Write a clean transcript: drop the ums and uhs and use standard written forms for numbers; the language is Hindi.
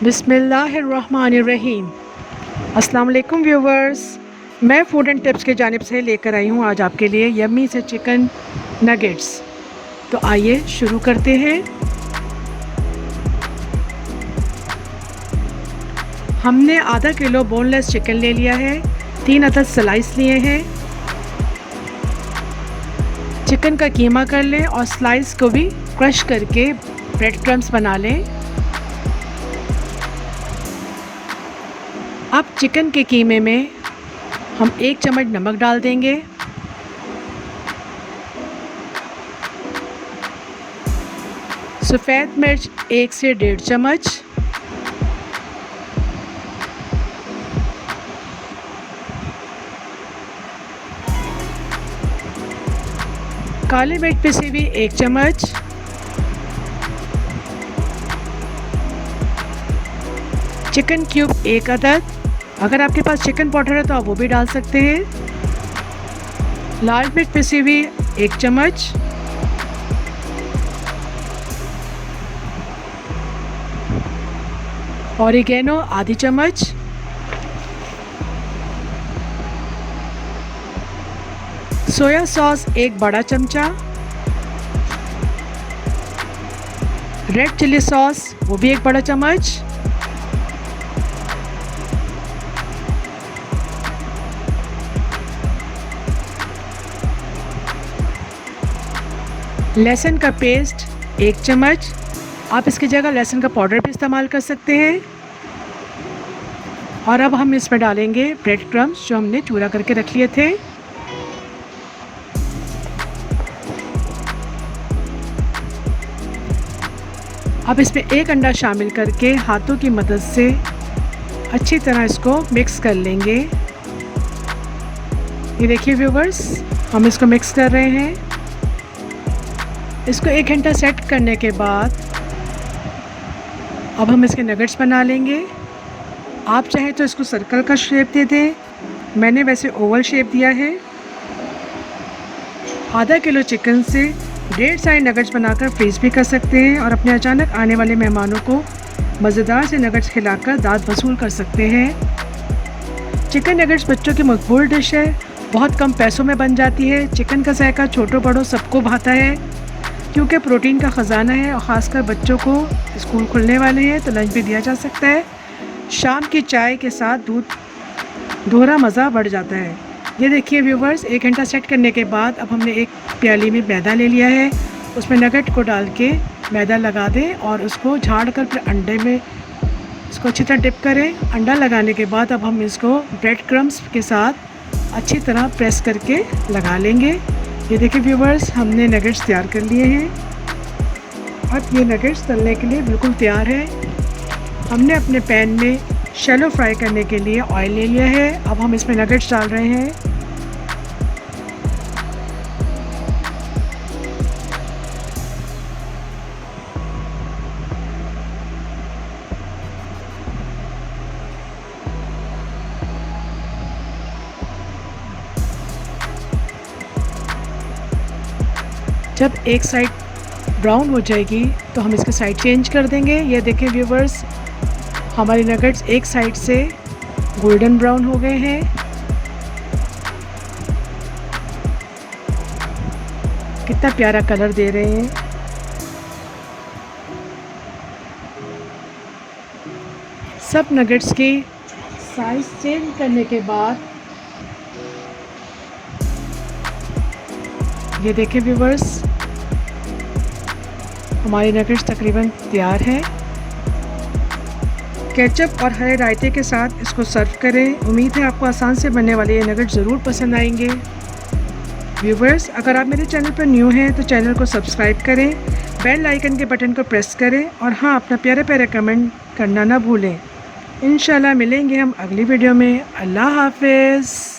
बिस्मिल्लाहिर्रहमानिर्रहीम। अस्सलाम वालेकुम व्यूवर्स, मैं फूड एंड टिप्स की जानिब से लेकर आई हूँ आज आपके लिए यम्मी से चिकन नगेट्स। तो आइए शुरू करते हैं। हमने आधा किलो बोनलेस चिकन ले लिया है, 3 अदद स्लाइस लिए हैं। चिकन का कीमा कर लें और स्लाइस को भी क्रश करके ब्रेड क्रम्स बना लें। अब चिकन के कीमे में हम 1 चम्मच नमक डाल देंगे। सफ़ेद मिर्च 1 से 1.5 चम्मच। काली मिर्च पिसी हुई 1 चम्मच। चिकन क्यूब 1 अदद। अगर आपके पास चिकन पाउडर है तो आप वो भी डाल सकते हैं। लाल मिर्च पिसी हुई 1 चम्मच। ऑरिगेनो आधी चम्मच। सोया सॉस 1 बड़ा चमचा। रेड चिली सॉस वो भी 1 बड़ा चम्मच। लहसुन का पेस्ट 1 चम्मच। आप इसकी जगह लहसुन का पाउडर भी इस्तेमाल कर सकते हैं। और अब हम इसमें डालेंगे ब्रेड क्रम्स जो हमने चूरा करके रख लिए थे। अब इसमें 1 अंडा शामिल करके हाथों की मदद से अच्छी तरह इसको मिक्स कर लेंगे। ये देखिए व्यूवर्स, हम इसको मिक्स कर रहे हैं। इसको 1 घंटा सेट करने के बाद अब हम इसके नगेट्स बना लेंगे। आप चाहें तो इसको सर्कल का शेप दे दें, मैंने वैसे ओवल शेप दिया है। आधा किलो चिकन से 1.5 साइज नगेट्स बनाकर फ्रीज भी कर सकते हैं और अपने अचानक आने वाले मेहमानों को मज़ेदार से नगेट्स खिलाकर दाद वसूल कर सकते हैं। चिकन नगेट्स बच्चों की मकबूल डिश है, बहुत कम पैसों में बन जाती है। चिकन का जायका छोटों बड़ों सबको भाता है क्योंकि प्रोटीन का ख़जाना है और ख़ासकर बच्चों को स्कूल खुलने वाले हैं तो लंच भी दिया जा सकता है। शाम की चाय के साथ दूध दोहरा मज़ा बढ़ जाता है। ये देखिए व्यूवर्स, 1 घंटा सेट करने के बाद अब हमने एक प्याली में मैदा ले लिया है। उसमें नगेट को डाल के मैदा लगा दें और उसको झाड़ कर फिर अंडे में इसको अच्छी तरह डिप करें। अंडा लगाने के बाद अब हम इसको ब्रेड क्रम्स के साथ अच्छी तरह प्रेस करके लगा लेंगे। ये देखिए व्यूवर्स, हमने नगेट्स तैयार कर लिए हैं। अब ये नगेट्स तलने के लिए बिल्कुल तैयार है। हमने अपने पैन में शैलो फ्राई करने के लिए ऑयल ले लिया है। अब हम इसमें नगेट्स डाल रहे हैं। जब एक साइड ब्राउन हो जाएगी तो हम इसकी साइड चेंज कर देंगे। ये देखें व्यूवर्स, हमारी नगेट्स एक साइड से गोल्डन ब्राउन हो गए हैं। कितना प्यारा कलर दे रहे हैं। सब नगेट्स की साइज चेंज करने के बाद ये देखें व्यूवर्स, हमारी नगेट्स तकरीबन तैयार है। केचप और हरे रायते के साथ इसको सर्व करें। उम्मीद है आपको आसान से बनने वाले ये नगेट्स ज़रूर पसंद आएंगे। व्यूवर्स, अगर आप मेरे चैनल पर न्यू हैं तो चैनल को सब्सक्राइब करें, बेल आइकन के बटन को प्रेस करें और हाँ, अपना प्यारे प्यारे कमेंट करना ना भूलें। इंशाल्लाह मिलेंगे हम अगली वीडियो में। अल्लाह हाफ़िज़।